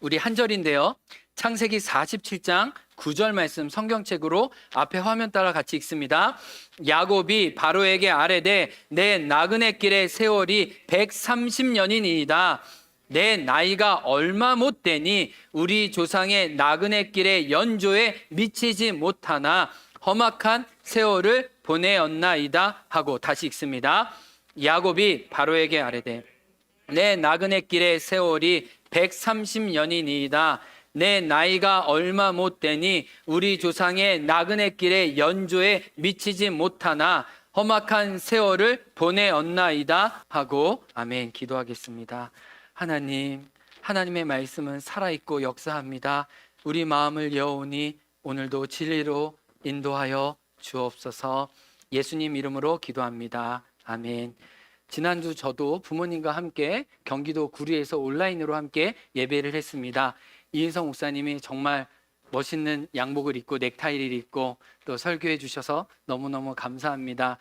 우리 한 절인데요. 창세기 47장 9절 말씀 성경책으로 앞에 화면 따라 같이 읽습니다. 야곱이 바로에게 아뢰되 내 나그네 길의 세월이 130년이니이다. 내 나이가 얼마 못 되니 우리 조상의 나그네 길의 연조에 미치지 못하나 험악한 세월을 보내었나이다 하고 다시 읽습니다. 야곱이 바로에게 아뢰되 내 나그네 길의 세월이 130년이니이다. 내 나이가 얼마 못 되니 우리 조상의 나그네 길의 연조에 미치지 못하나 험악한 세월을 보내었나이다 하고 아멘 기도하겠습니다. 하나님, 하나님의 말씀은 살아있고 역사합니다. 우리 마음을 여오니 오늘도 진리로 인도하여 주옵소서. 예수님 이름으로 기도합니다. 아멘. 지난주 저도 부모님과 함께 경기도 구리에서 온라인으로 함께 예배를 했습니다. 이인성 목사님이 정말 멋있는 양복을 입고 넥타이를 입고 또 설교해 주셔서 너무너무 감사합니다.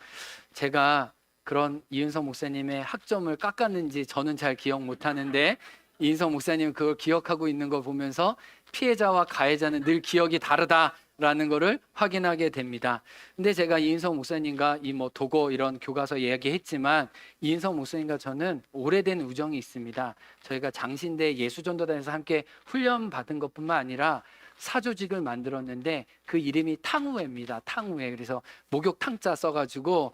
제가 그런 이은성 목사님의 학점을 깎았는지 저는 잘 기억 못하는데 이인성 목사님 그걸 기억하고 있는 거 보면서 피해자와 가해자는 늘 기억이 다르다라는 거를 확인하게 됩니다. 근데 제가 이인성 목사님과 도고 이런 교과서 이야기했지만 이인성 목사님과 저는 오래된 우정이 있습니다. 저희가 장신대 예수전도단에서 함께 훈련 받은 것뿐만 아니라 사조직을 만들었는데 그 이름이 탕우회입니다. 탕우회. 그래서 목욕 탕자 써가지고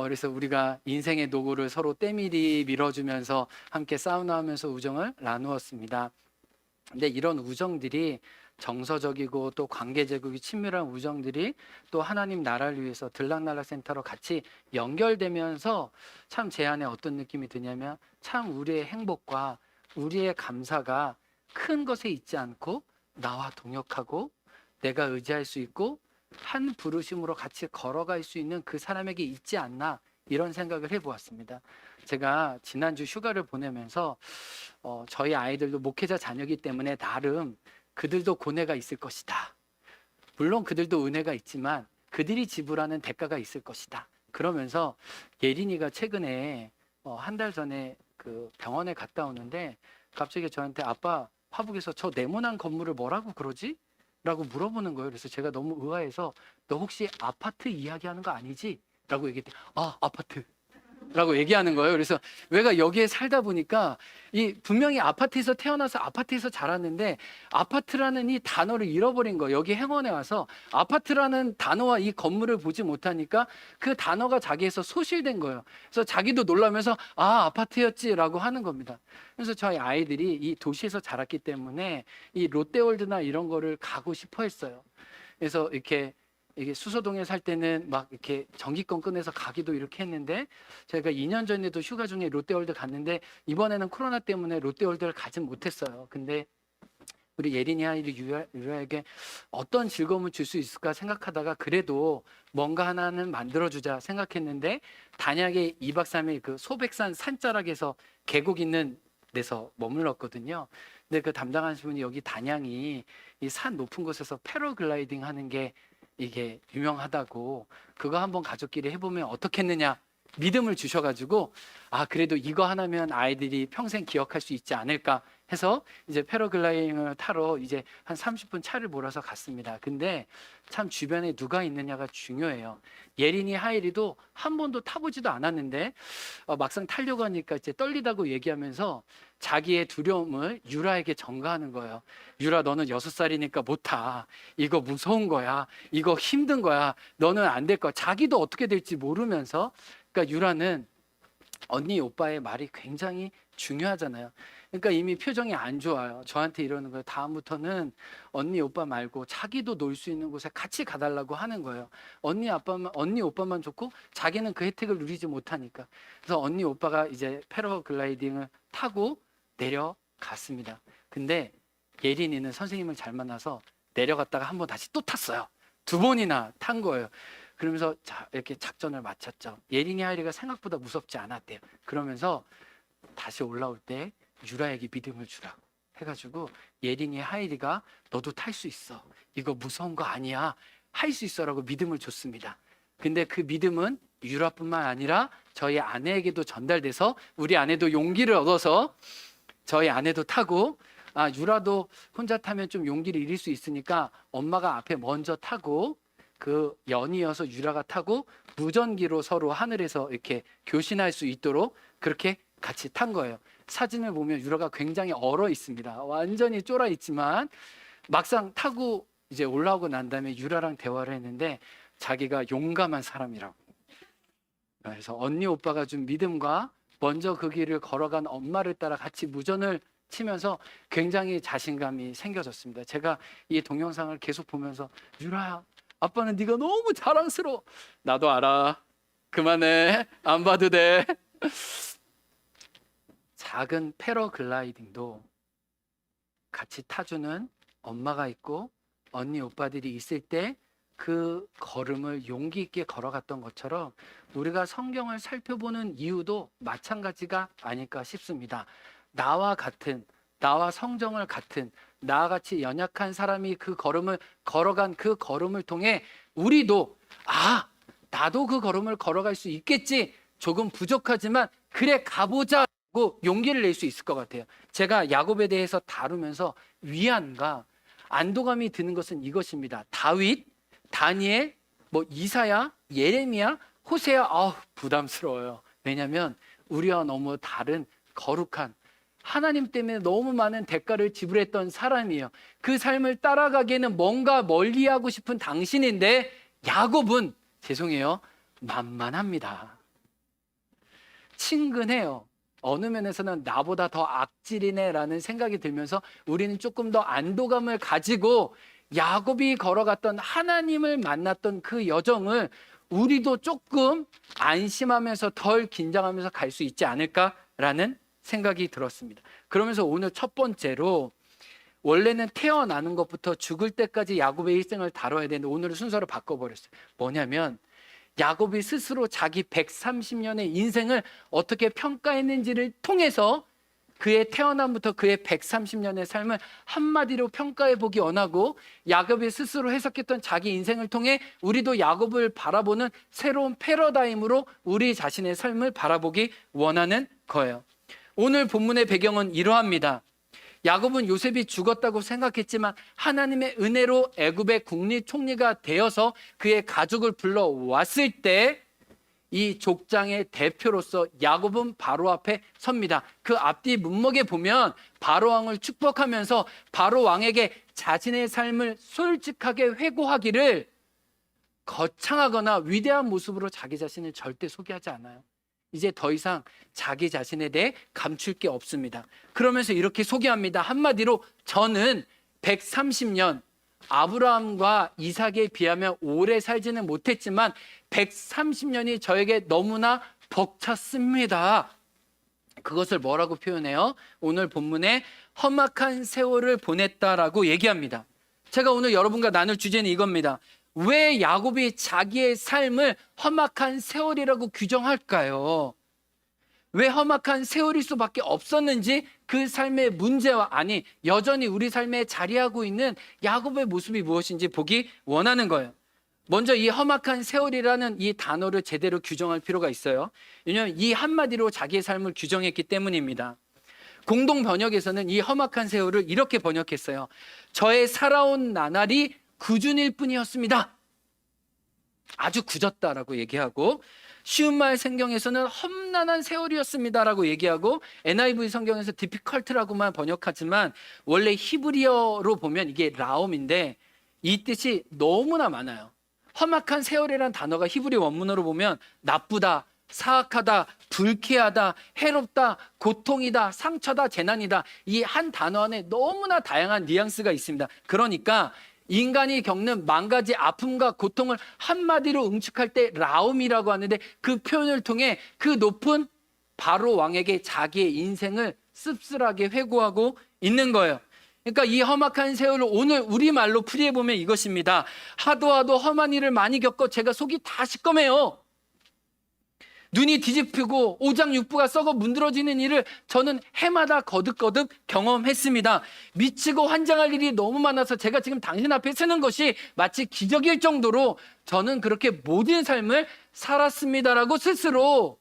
그래서 우리가 인생의 노고를 서로 때밀이 밀어주면서 함께 사우나하면서 우정을 나누었습니다. 근데 이런 우정들이 정서적이고 또 관계적이고 친밀한 우정들이 또 하나님 나라를 위해서 들락날락센터로 같이 연결되면서 참 제 안에 어떤 느낌이 드냐면 참 우리의 행복과 우리의 감사가 큰 것에 있지 않고 나와 동역하고 내가 의지할 수 있고 한 부르심으로 같이 걸어갈 수 있는 그 사람에게 있지 않나 이런 생각을 해보았습니다. 제가 지난주 휴가를 보내면서 저희 아이들도 목회자 자녀이기 때문에 나름 그들도 고뇌가 있을 것이다. 물론 그들도 은혜가 있지만 그들이 지불하는 대가가 있을 것이다. 그러면서 예린이가 최근에 한 달 전에 그 병원에 갔다 오는데 갑자기 저한테 아빠 화북에서 저 네모난 건물을 뭐라고 그러지? 라고 물어보는 거예요. 그래서 제가 너무 의아해서 너 혹시 아파트 이야기하는 거 아니지? 라고 얘기했더니 아파트 라고 얘기하는 거예요. 그래서 왜가 여기에 살다 보니까 분명히 아파트에서 태어나서 아파트에서 자랐는데 아파트라는 이 단어를 잃어버린 거예요. 여기 행원에 와서 아파트라는 단어와 이 건물을 보지 못하니까 그 단어가 자기에서 소실된 거예요. 그래서 자기도 놀라면서 아파트였지라고 하는 겁니다. 그래서 저희 아이들이 이 도시에서 자랐기 때문에 이 롯데월드나 이런 거를 가고 싶어 했어요. 그래서 이게 수서동에 살 때는 막 이렇게 전기권 꺼내서 가기도 이렇게 했는데 제가 2년 전에도 휴가 중에 롯데월드 갔는데 이번에는 코로나 때문에 롯데월드를 가진 못했어요. 근데 우리 예린이 아이를 유라에게 어떤 즐거움을 줄 수 있을까 생각하다가 그래도 뭔가 하나는 만들어주자 생각했는데 단약에 2박 3일 그 소백산 산자락에서 계곡 있는 데서 머물렀거든요. 근데 그 담당하신 분이 여기 단양이 이 산 높은 곳에서 패러글라이딩 하는 게 이게 유명하다고 그거 한번 가족끼리 해보면 어떻겠느냐 믿음을 주셔가지고 그래도 이거 하나면 아이들이 평생 기억할 수 있지 않을까 해서 이제 패러글라이딩을 타러 이제 한 30분 차를 몰아서 갔습니다. 근데 참 주변에 누가 있느냐가 중요해요. 예린이 하일이도 한 번도 타보지도 않았는데 막상 타려고 하니까 이제 떨리다고 얘기하면서 자기의 두려움을 유라에게 전가하는 거예요. 유라 너는 6살이니까 못 타. 이거 무서운 거야. 이거 힘든 거야. 너는 안 될 거야. 자기도 어떻게 될지 모르면서 그러니까 유라는 언니 오빠의 말이 굉장히 중요하잖아요. 그러니까 이미 표정이 안 좋아요. 저한테 이러는 거예요. 다음부터는 언니 오빠 말고 자기도 놀 수 있는 곳에 같이 가달라고 하는 거예요. 언니 오빠만 좋고 자기는 그 혜택을 누리지 못하니까. 그래서 언니 오빠가 이제 패러글라이딩을 타고 내려갔습니다. 근데 예린이는 선생님을 잘 만나서 내려갔다가 한 번 다시 또 탔어요. 2번이나 탄 거예요. 그러면서 이렇게 작전을 마쳤죠. 예린이 하이리가 생각보다 무섭지 않았대요. 그러면서 다시 올라올 때 유라에게 믿음을 주라고 해가지고 예린이 하이리가 너도 탈 수 있어. 이거 무서운 거 아니야. 할 수 있어라고 믿음을 줬습니다. 근데 그 믿음은 유라뿐만 아니라 저희 아내에게도 전달돼서 우리 아내도 용기를 얻어서 저희 아내도 타고 유라도 혼자 타면 좀 용기를 잃을 수 있으니까 엄마가 앞에 먼저 타고 그 연이어서 유라가 타고 무전기로 서로 하늘에서 이렇게 교신할 수 있도록 그렇게 같이 탄 거예요. 사진을 보면 유라가 굉장히 얼어 있습니다. 완전히 쫄아 있지만 막상 타고 이제 올라오고 난 다음에 유라랑 대화를 했는데 자기가 용감한 사람이라고. 그래서 언니 오빠가 준 믿음과 먼저 그 길을 걸어간 엄마를 따라 같이 무전을 치면서 굉장히 자신감이 생겨졌습니다. 제가 이 동영상을 계속 보면서 유라야, 아빠는 네가 너무 자랑스러워. 나도 알아. 그만해. 안 봐도 돼. 작은 패러글라이딩도 같이 타주는 엄마가 있고 언니 오빠들이 있을 때 그 걸음을 용기 있게 걸어갔던 것처럼 우리가 성경을 살펴보는 이유도 마찬가지가 아닐까 싶습니다. 나와 성정을 같은 나와 같이 연약한 사람이 그 걸음을 걸어간 그 걸음을 통해 우리도 나도 그 걸음을 걸어갈 수 있겠지. 조금 부족하지만 그래 가보자고 용기를 낼 수 있을 것 같아요. 제가 야곱에 대해서 다루면서 위안과 안도감이 드는 것은 이것입니다. 다윗, 다니엘, 이사야, 예레미야, 호세야, 부담스러워요. 왜냐하면 우리와 너무 다른 거룩한 하나님 때문에 너무 많은 대가를 지불했던 사람이에요. 그 삶을 따라가기에는 뭔가 멀리하고 싶은 당신인데 야곱은 죄송해요, 만만합니다. 친근해요. 어느 면에서는 나보다 더 악질이네라는 생각이 들면서 우리는 조금 더 안도감을 가지고 야곱이 걸어갔던 하나님을 만났던 그 여정을 우리도 조금 안심하면서 덜 긴장하면서 갈 수 있지 않을까라는 생각이 들었습니다. 그러면서 오늘 첫 번째로 원래는 태어나는 것부터 죽을 때까지 야곱의 일생을 다뤄야 되는데 오늘은 순서를 바꿔버렸어요. 뭐냐면 야곱이 스스로 자기 130년의 인생을 어떻게 평가했는지를 통해서 그의 태어남부터 그의 130년의 삶을 한마디로 평가해 보기 원하고 야곱이 스스로 해석했던 자기 인생을 통해 우리도 야곱을 바라보는 새로운 패러다임으로 우리 자신의 삶을 바라보기 원하는 거예요. 오늘 본문의 배경은 이러합니다. 야곱은 요셉이 죽었다고 생각했지만 하나님의 은혜로 애굽의 국립총리가 되어서 그의 가족을 불러왔을 때 이 족장의 대표로서 야곱은 바로 앞에 섭니다. 그 앞뒤 문맥에 보면 바로 왕을 축복하면서 바로 왕에게 자신의 삶을 솔직하게 회고하기를 거창하거나 위대한 모습으로 자기 자신을 절대 소개하지 않아요. 이제 더 이상 자기 자신에 대해 감출 게 없습니다. 그러면서 이렇게 소개합니다. 한마디로 저는 130년 아브라함과 이삭에 비하면 오래 살지는 못했지만 130년이 저에게 너무나 벅찼습니다. 그것을 뭐라고 표현해요? 오늘 본문에 험악한 세월을 보냈다라고 얘기합니다. 제가 오늘 여러분과 나눌 주제는 이겁니다. 왜 야곱이 자기의 삶을 험악한 세월이라고 규정할까요? 왜 험악한 세월일 수밖에 없었는지 그 삶의 문제와 여전히 우리 삶에 자리하고 있는 야곱의 모습이 무엇인지 보기 원하는 거예요. 먼저 이 험악한 세월이라는 이 단어를 제대로 규정할 필요가 있어요. 왜냐하면 이 한마디로 자기의 삶을 규정했기 때문입니다. 공동 번역에서는 이 험악한 세월을 이렇게 번역했어요. 저의 살아온 나날이 구준일 뿐이었습니다. 아주 굳었다라고 얘기하고, 쉬운 말 성경에서는 험난한 세월이었습니다라고 얘기하고, NIV 성경에서 difficult라고만 번역하지만 원래 히브리어로 보면 이게 라옴인데 이 뜻이 너무나 많아요. 험악한 세월이라는 단어가 히브리 원문으로 보면 나쁘다, 사악하다, 불쾌하다, 해롭다, 고통이다, 상처다, 재난이다. 이 한 단어 안에 너무나 다양한 뉘앙스가 있습니다. 그러니까 인간이 겪는 만 가지 아픔과 고통을 한마디로 응축할 때 라움이라고 하는데, 그 표현을 통해 그 높은 바로 왕에게 자기의 인생을 씁쓸하게 회고하고 있는 거예요. 그러니까 이 험악한 세월을 오늘 우리말로 풀이해보면 이것입니다. 하도 험한 일을 많이 겪어 제가 속이 다 시꺼매요. 눈이 뒤집히고 오장육부가 썩어 문드러지는 일을 저는 해마다 거듭거듭 경험했습니다. 미치고 환장할 일이 너무 많아서 제가 지금 당신 앞에 서는 것이 마치 기적일 정도로 저는 그렇게 모든 삶을 살았습니다라고 스스로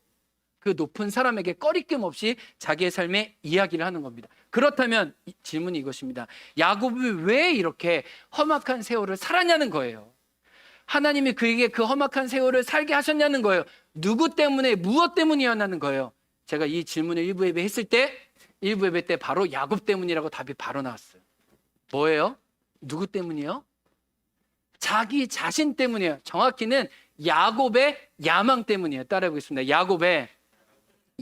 그 높은 사람에게 꺼리낌 없이 자기의 삶의 이야기를 하는 겁니다. 그렇다면 질문이 이것입니다. 야곱이 왜 이렇게 험악한 세월을 살았냐는 거예요. 하나님이 그에게 그 험악한 세월을 살게 하셨냐는 거예요. 누구 때문에, 무엇 때문이었냐는 거예요. 제가 이 질문을 일부 예배 했을 때, 일부 예배 때 바로 야곱 때문이라고 답이 바로 나왔어요. 뭐예요? 누구 때문이요? 자기 자신 때문이에요. 정확히는 야곱의 야망 때문이에요. 따라해 보겠습니다. 야곱의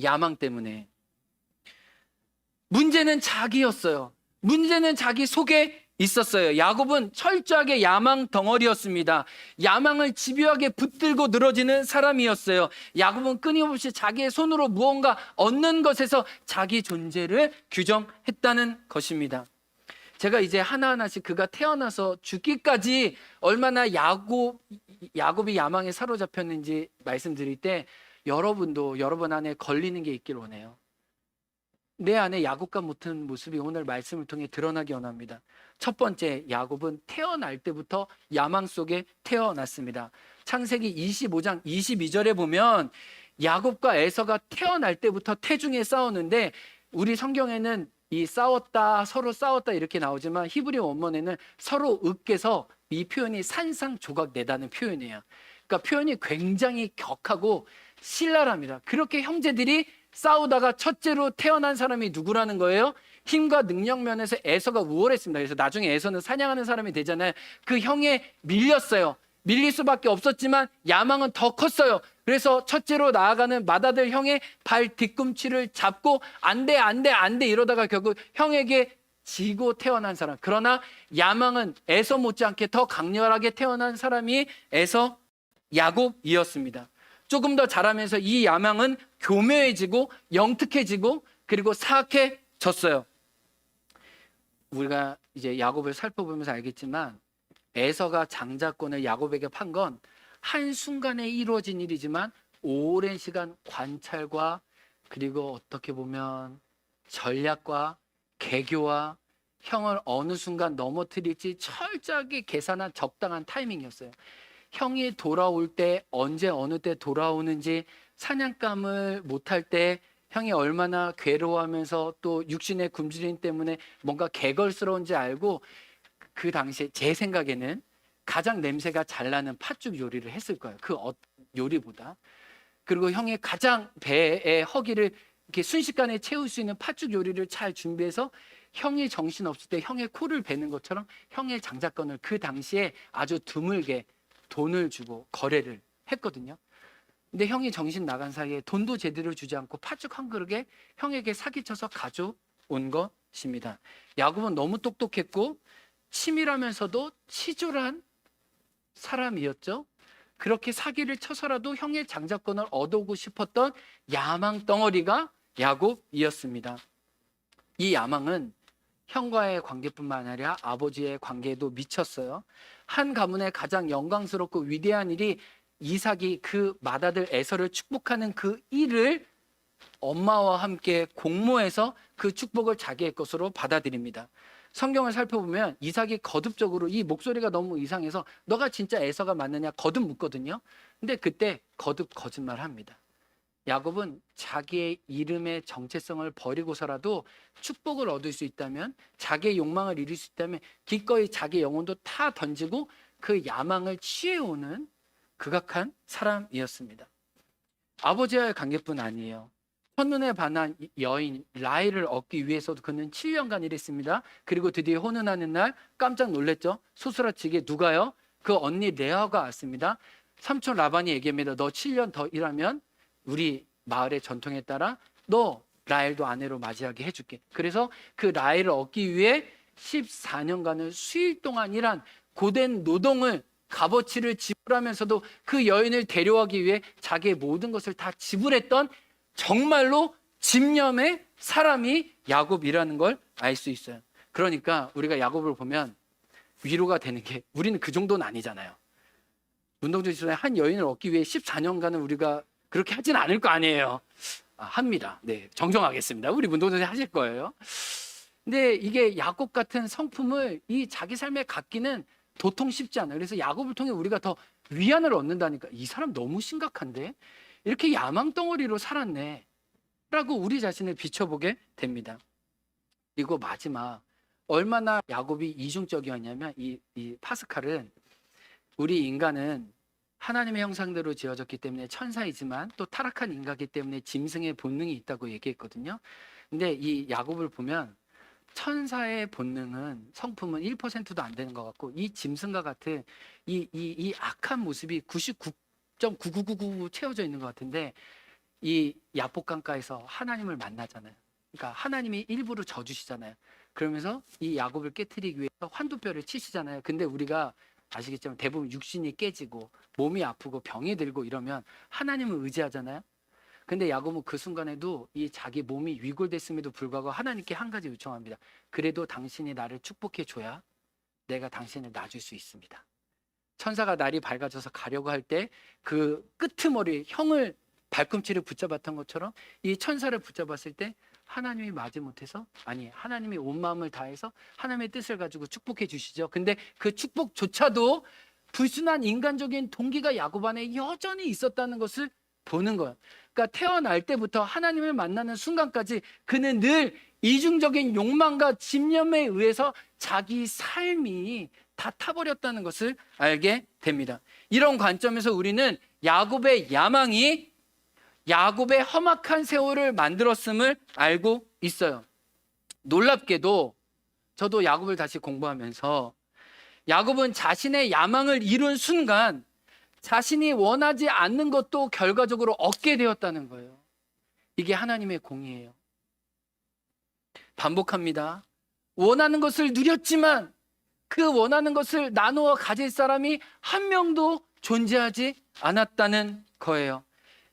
야망 때문에. 문제는 자기였어요. 문제는 자기 속에 있었어요. 야곱은 철저하게 야망 덩어리였습니다. 야망을 집요하게 붙들고 늘어지는 사람이었어요. 야곱은 끊임없이 자기의 손으로 무언가 얻는 것에서 자기 존재를 규정했다는 것입니다. 제가 이제 하나하나씩 그가 태어나서 죽기까지 얼마나 야곱이 야망에 사로잡혔는지 말씀드릴 때 여러분도 여러분 안에 걸리는 게 있길 원해요. 내 안에 야곱과 같은 모습이 오늘 말씀을 통해 드러나기 원합니다. 첫 번째, 야곱은 태어날 때부터 야망 속에 태어났습니다. 창세기 25장 22절에 보면 야곱과 에서가 태어날 때부터 태중에 싸우는데, 우리 성경에는 이 싸웠다, 서로 싸웠다 이렇게 나오지만 히브리 원문에는 서로 으깨서 이 표현이 산상조각 내다는 표현이에요. 그러니까 표현이 굉장히 격하고 신랄합니다. 그렇게 형제들이 싸우다가 첫째로 태어난 사람이 누구라는 거예요? 힘과 능력 면에서 에서가 우월했습니다. 그래서 나중에 에서는 사냥하는 사람이 되잖아요. 그 형에 밀렸어요. 밀릴 수밖에 없었지만 야망은 더 컸어요. 그래서 첫째로 나아가는 맏아들 형의 발 뒤꿈치를 잡고 안 돼 이러다가 결국 형에게 지고 태어난 사람. 그러나 야망은 에서 못지않게 더 강렬하게 태어난 사람이 에서 야곱이었습니다. 조금 더 자라면서 이 야망은 교묘해지고 영특해지고 그리고 사악해졌어요. 우리가 이제 야곱을 살펴보면서 알겠지만 에서가 장자권을 야곱에게 판 건 한순간에 이루어진 일이지만 오랜 시간 관찰과 그리고 어떻게 보면 전략과 계교와 형을 어느 순간 넘어뜨릴지 철저하게 계산한 적당한 타이밍이었어요. 형이 돌아올 때 언제 어느 때 돌아오는지, 사냥감을 못할 때 형이 얼마나 괴로워하면서 또 육신의 굶주림 때문에 뭔가 개걸스러운지 알고 그 당시에 제 생각에는 가장 냄새가 잘 나는 팥죽 요리를 했을 거예요. 그 요리보다. 그리고 형의 가장 배의 허기를 이렇게 순식간에 채울 수 있는 팥죽 요리를 잘 준비해서 형이 정신없을 때 형의 코를 베는 것처럼 형의 장자권을 그 당시에 아주 드물게 돈을 주고 거래를 했거든요. 근데 형이 정신 나간 사이에 돈도 제대로 주지 않고 팥죽 한 그릇에 형에게 사기쳐서 가져온 것입니다. 야곱은 너무 똑똑했고 치밀하면서도 치졸한 사람이었죠. 그렇게 사기를 쳐서라도 형의 장자권을 얻어오고 싶었던 야망 덩어리가 야곱이었습니다. 이 야망은 형과의 관계뿐만 아니라 아버지의 관계에도 미쳤어요. 한 가문의 가장 영광스럽고 위대한 일이 이삭이 그 맏아들 에서를 축복하는 그 일을 엄마와 함께 공모해서 그 축복을 자기의 것으로 받아들입니다. 성경을 살펴보면 이삭이 거듭적으로 이 목소리가 너무 이상해서 너가 진짜 에서가 맞느냐 거듭 묻거든요. 근데 그때 거듭 거짓말합니다. 야곱은 자기의 이름의 정체성을 버리고서라도 축복을 얻을 수 있다면, 자기의 욕망을 이룰 수 있다면 기꺼이 자기 영혼도 다 던지고 그 야망을 취해오는 극악한 사람이었습니다. 아버지와의 관계뿐 아니에요. 첫눈에 반한 여인 라헬을 얻기 위해서도 그는 7년간 일했습니다. 그리고 드디어 혼인하는 날 깜짝 놀랐죠. 소스라치게 누가요? 그 언니 레아가 왔습니다. 삼촌 라반이 얘기합니다. 너 7년 더 일하면 우리 마을의 전통에 따라 너 라헬도 아내로 맞이하게 해줄게. 그래서 그 라헬을 얻기 위해 14년간을 수일 동안 일한 고된 노동을, 값어치를 지불하면서도 그 여인을 데려가기 위해 자기의 모든 것을 다 지불했던 정말로 집념의 사람이 야곱이라는 걸 알 수 있어요. 그러니까 우리가 야곱을 보면 위로가 되는 게, 우리는 그 정도는 아니잖아요. 문동주 지사의 한 여인을 얻기 위해 14년간은 우리가 그렇게 하진 않을 거 아니에요. 합니다. 네, 정정하겠습니다. 우리 문동주 지사 하실 거예요. 근데 이게 야곱 같은 성품을 이 자기 삶에 갖기는 도통 쉽지 않아요. 그래서 야곱을 통해 우리가 더 위안을 얻는다니까. 이 사람 너무 심각한데? 이렇게 야망 덩어리로 살았네 라고 우리 자신을 비춰보게 됩니다. 그리고 마지막, 얼마나 야곱이 이중적이었냐면 이 파스칼은, 우리 인간은 하나님의 형상대로 지어졌기 때문에 천사이지만 또 타락한 인간이기 때문에 짐승의 본능이 있다고 얘기했거든요. 근데 이 야곱을 보면 천사의 본능은, 성품은 1%도 안 되는 것 같고, 이 짐승과 같은 이 악한 모습이 99.9999 채워져 있는 것 같은데, 이 야복강가에서 하나님을 만나잖아요. 그러니까 하나님이 일부러 져주시잖아요. 그러면서 이 야곱을 깨트리기 위해서 환도뼈를 치시잖아요. 근데 우리가 아시겠지만 대부분 육신이 깨지고 몸이 아프고 병이 들고 이러면 하나님을 의지하잖아요. 근데 야곱은 그 순간에도 이 자기 몸이 위골됐음에도 불구하고 하나님께 한 가지 요청합니다. 그래도 당신이 나를 축복해 줘야 내가 당신을 놔줄 수 있습니다. 천사가 날이 밝아져서 가려고 할 때 그 끄트머리 형을 발꿈치를 붙잡았던 것처럼 이 천사를 붙잡았을 때 하나님이 마지못해서, 아니 하나님이 온 마음을 다해서 하나님의 뜻을 가지고 축복해 주시죠. 근데 그 축복조차도 불순한 인간적인 동기가 야곱 안에 여전히 있었다는 것을 보는 거예요. 그러니까 태어날 때부터 하나님을 만나는 순간까지 그는 늘 이중적인 욕망과 집념에 의해서 자기 삶이 다 타버렸다는 것을 알게 됩니다. 이런 관점에서 우리는 야곱의 야망이 야곱의 험악한 세월을 만들었음을 알고 있어요. 놀랍게도 저도 야곱을 다시 공부하면서 야곱은 자신의 야망을 이룬 순간 자신이 원하지 않는 것도 결과적으로 얻게 되었다는 거예요. 이게 하나님의 공의예요. 반복합니다. 원하는 것을 누렸지만 그 원하는 것을 나누어 가질 사람이 한 명도 존재하지 않았다는 거예요.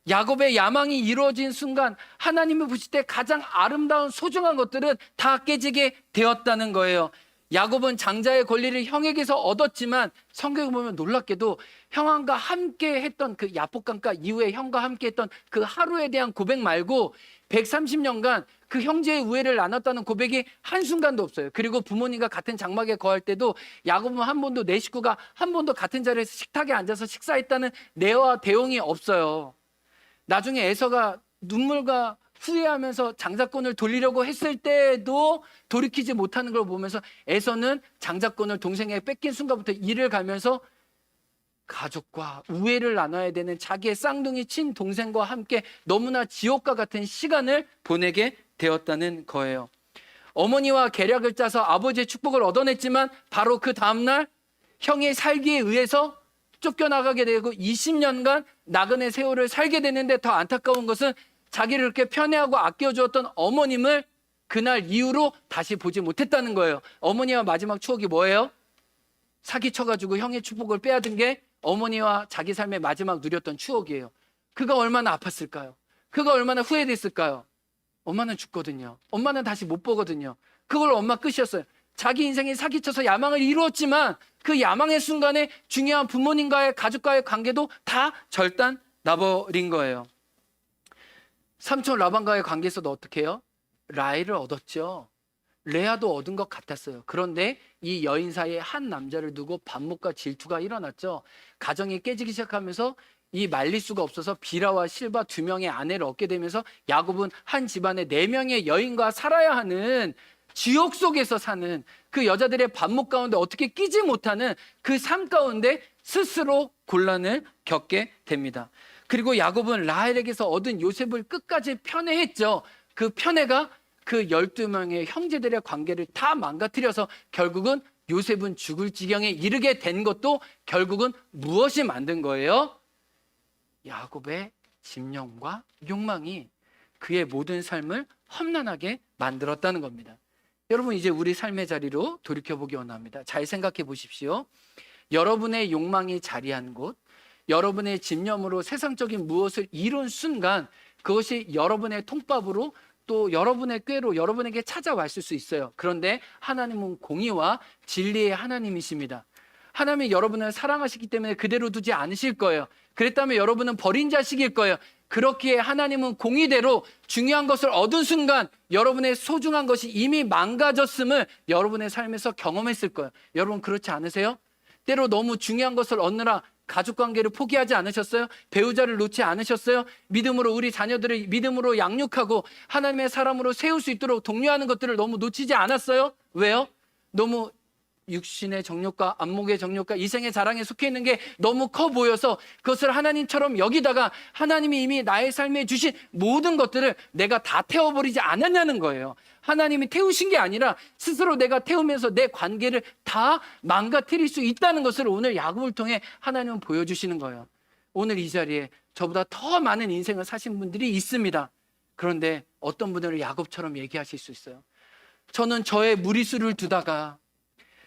야곱의 야망이 이루어진 순간 하나님이 보실 때 가장 아름다운 소중한 것들은 다 깨지게 되었다는 거예요. 야곱은 장자의 권리를 형에게서 얻었지만 성경에 보면 놀랍게도 형과 함께 했던 그 야복강가 이후에 형과 함께 했던 그 하루에 대한 고백 말고 130년간 그 형제의 우애를 나눴다는 고백이 한순간도 없어요. 그리고 부모님과 같은 장막에 거할 때도 야곱은 한 번도, 내 식구가 한 번도 같은 자리에서 식탁에 앉아서 식사했다는 내와 대응이 없어요. 나중에 에서가 눈물과 후회하면서 장자권을 돌리려고 했을 때도 돌이키지 못하는 걸 보면서 에서는 장자권을 동생에게 뺏긴 순간부터 이를 가면서 가족과 우애를 나눠야 되는 자기의 쌍둥이 친동생과 함께 너무나 지옥과 같은 시간을 보내게 되었다는 거예요. 어머니와 계략을 짜서 아버지의 축복을 얻어냈지만 바로 그 다음날 형의 살기에 의해서 쫓겨나가게 되고 20년간 나그네 세월을 살게 되는데, 더 안타까운 것은 자기를 그렇게 편애하고 아껴주었던 어머님을 그날 이후로 다시 보지 못했다는 거예요. 어머니와 마지막 추억이 뭐예요? 사기쳐가지고 형의 축복을 빼앗은 게 어머니와 자기 삶의 마지막 누렸던 추억이에요. 그가 얼마나 아팠을까요? 그가 얼마나 후회됐을까요? 엄마는 죽거든요. 엄마는 다시 못 보거든요. 그걸 엄마 끝이었어요. 자기 인생에 사기쳐서 야망을 이루었지만 그 야망의 순간에 중요한 부모님과의, 가족과의 관계도 다 절단 나버린 거예요. 삼촌 라반과의 관계에서도 어떻게 해요? 라헬을 얻었죠. 레아도 얻은 것 같았어요. 그런데 이 여인 사이에 한 남자를 두고 반목과 질투가 일어났죠. 가정이 깨지기 시작하면서 이 말릴 수가 없어서 비라와 실바 두 명의 아내를 얻게 되면서 야곱은 한 집안에 4명의 여인과 살아야 하는, 지옥 속에서 사는 그 여자들의 반목 가운데 어떻게 끼지 못하는 그 삶 가운데 스스로 곤란을 겪게 됩니다. 그리고 야곱은 라헬에게서 얻은 요셉을 끝까지 편애했죠. 그 편애가 그 12명의 형제들의 관계를 다 망가뜨려서 결국은 요셉은 죽을 지경에 이르게 된 것도 결국은 무엇이 만든 거예요? 야곱의 집념과 욕망이 그의 모든 삶을 험난하게 만들었다는 겁니다. 여러분, 이제 우리 삶의 자리로 돌이켜보기 원합니다. 잘 생각해 보십시오. 여러분의 욕망이 자리한 곳, 여러분의 집념으로 세상적인 무엇을 이룬 순간 그것이 여러분의 통밥으로 또 여러분의 꾀로 여러분에게 찾아왔을 수 있어요. 그런데 하나님은 공의와 진리의 하나님이십니다. 하나님이 여러분을 사랑하시기 때문에 그대로 두지 않으실 거예요. 그랬다면 여러분은 버린 자식일 거예요. 그렇기에 하나님은 공의대로 중요한 것을 얻은 순간 여러분의 소중한 것이 이미 망가졌음을 여러분의 삶에서 경험했을 거예요. 여러분 그렇지 않으세요? 때로 너무 중요한 것을 얻느라 가족 관계를 포기하지 않으셨어요? 배우자를 놓지 않으셨어요? 믿음으로 우리 자녀들을 믿음으로 양육하고 하나님의 사람으로 세울 수 있도록 독려하는 것들을 너무 놓치지 않았어요? 왜요? 너무 육신의 정욕과 안목의 정욕과 이생의 자랑에 속해 있는 게 너무 커 보여서 그것을 하나님처럼 여기다가 하나님이 이미 나의 삶에 주신 모든 것들을 내가 다 태워버리지 않았냐는 거예요. 하나님이 태우신 게 아니라 스스로 내가 태우면서 내 관계를 다 망가뜨릴 수 있다는 것을 오늘 야곱을 통해 하나님은 보여주시는 거예요. 오늘 이 자리에 저보다 더 많은 인생을 사신 분들이 있습니다. 그런데 어떤 분들은 야곱처럼 얘기하실 수 있어요. 저는 저의 무리수를 두다가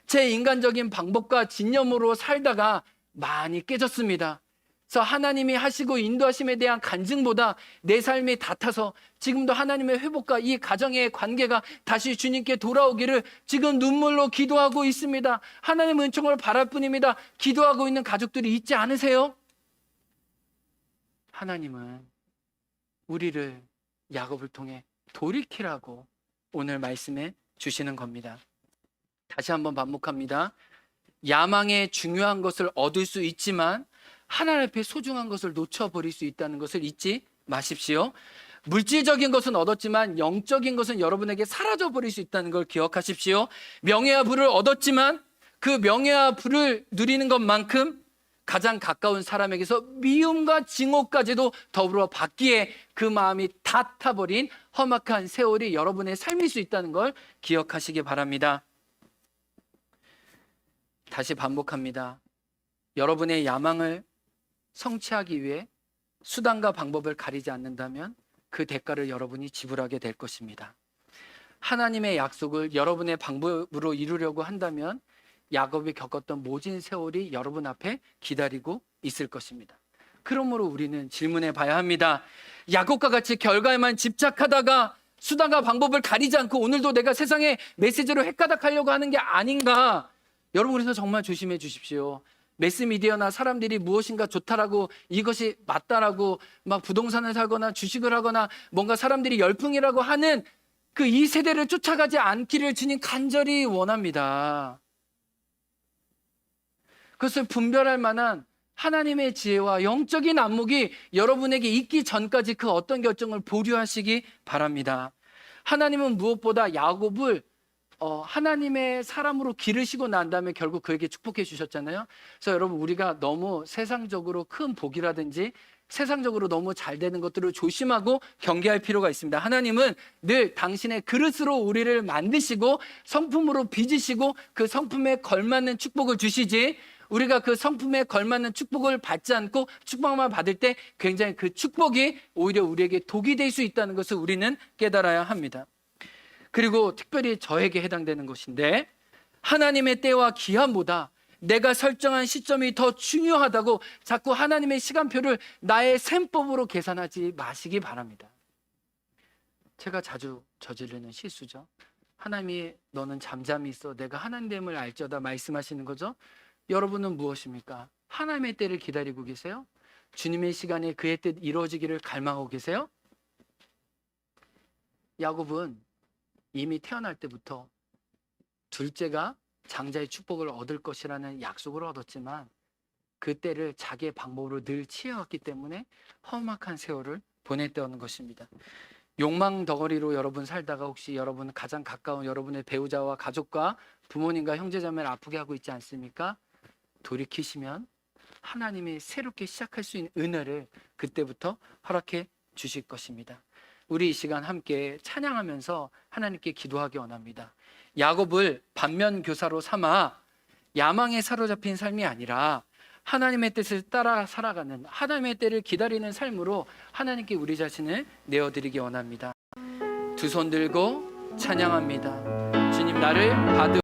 제 인간적인 방법과 진념으로 살다가 많이 깨졌습니다. 그래서 하나님이 하시고 인도하심에 대한 간증보다 내 삶이 닿아서 지금도 하나님의 회복과 이 가정의 관계가 다시 주님께 돌아오기를 지금 눈물로 기도하고 있습니다. 하나님의 은총을 바랄 뿐입니다. 기도하고 있는 가족들이 있지 않으세요? 하나님은 우리를 야곱을 통해 돌이키라고 오늘 말씀해 주시는 겁니다. 다시 한번 반복합니다. 야망의 중요한 것을 얻을 수 있지만 하나님 앞에 소중한 것을 놓쳐버릴 수 있다는 것을 잊지 마십시오. 물질적인 것은 얻었지만 영적인 것은 여러분에게 사라져버릴 수 있다는 걸 기억하십시오. 명예와 부를 얻었지만 그 명예와 부를 누리는 것만큼 가장 가까운 사람에게서 미움과 증오까지도 더불어 받기에 그 마음이 다 타버린 험악한 세월이 여러분의 삶일 수 있다는 걸 기억하시기 바랍니다. 다시 반복합니다. 여러분의 야망을 성취하기 위해 수단과 방법을 가리지 않는다면 그 대가를 여러분이 지불하게 될 것입니다. 하나님의 약속을 여러분의 방법으로 이루려고 한다면 야곱이 겪었던 모진 세월이 여러분 앞에 기다리고 있을 것입니다. 그러므로 우리는 질문해 봐야 합니다. 야곱과 같이 결과에만 집착하다가 수단과 방법을 가리지 않고 오늘도 내가 세상의 메시지로 획가닥하려고 하는 게 아닌가? 여러분, 그래서 정말 조심해 주십시오. 매스미디어나 사람들이 무엇인가 좋다라고 이것이 맞다라고 막 부동산을 사거나 주식을 하거나 뭔가 사람들이 열풍이라고 하는 그 이 세대를 쫓아가지 않기를 주님 간절히 원합니다. 그것을 분별할 만한 하나님의 지혜와 영적인 안목이 여러분에게 있기 전까지 그 어떤 결정을 보류하시기 바랍니다. 하나님은 무엇보다 야곱을 하나님의 사람으로 기르시고 난 다음에 결국 그에게 축복해 주셨잖아요. 그래서 여러분, 우리가 너무 세상적으로 큰 복이라든지 세상적으로 너무 잘 되는 것들을 조심하고 경계할 필요가 있습니다. 하나님은 늘 당신의 그릇으로 우리를 만드시고 성품으로 빚으시고 그 성품에 걸맞는 축복을 주시지, 우리가 그 성품에 걸맞는 축복을 받지 않고 축복만 받을 때 굉장히 그 축복이 오히려 우리에게 독이 될 수 있다는 것을 우리는 깨달아야 합니다. 그리고 특별히 저에게 해당되는 것인데, 하나님의 때와 기한보다 내가 설정한 시점이 더 중요하다고 자꾸 하나님의 시간표를 나의 셈법으로 계산하지 마시기 바랍니다. 제가 자주 저지르는 실수죠. 하나님이 너는 잠잠히 있어 내가 하나님됨을 알지어다 말씀하시는 거죠. 여러분은 무엇입니까? 하나님의 때를 기다리고 계세요? 주님의 시간에 그의 뜻 이루어지기를 갈망하고 계세요? 야곱은 이미 태어날 때부터 둘째가 장자의 축복을 얻을 것이라는 약속을 얻었지만 그 때를 자기의 방법으로 늘 취해왔기 때문에 험악한 세월을 보냈다는 것입니다. 욕망 덩어리로 여러분 살다가 혹시 여러분 가장 가까운 여러분의 배우자와 가족과 부모님과 형제자매를 아프게 하고 있지 않습니까? 돌이키시면 하나님이 새롭게 시작할 수 있는 은혜를 그때부터 허락해 주실 것입니다. 우리 이 시간 함께 찬양하면서 하나님께 기도하기 원합니다. 야곱을 반면교사로 삼아 야망에 사로잡힌 삶이 아니라 하나님의 뜻을 따라 살아가는, 하나님의 때를 기다리는 삶으로 하나님께 우리 자신을 내어드리기 원합니다. 두 손 들고 찬양합니다. 주님, 나를 받으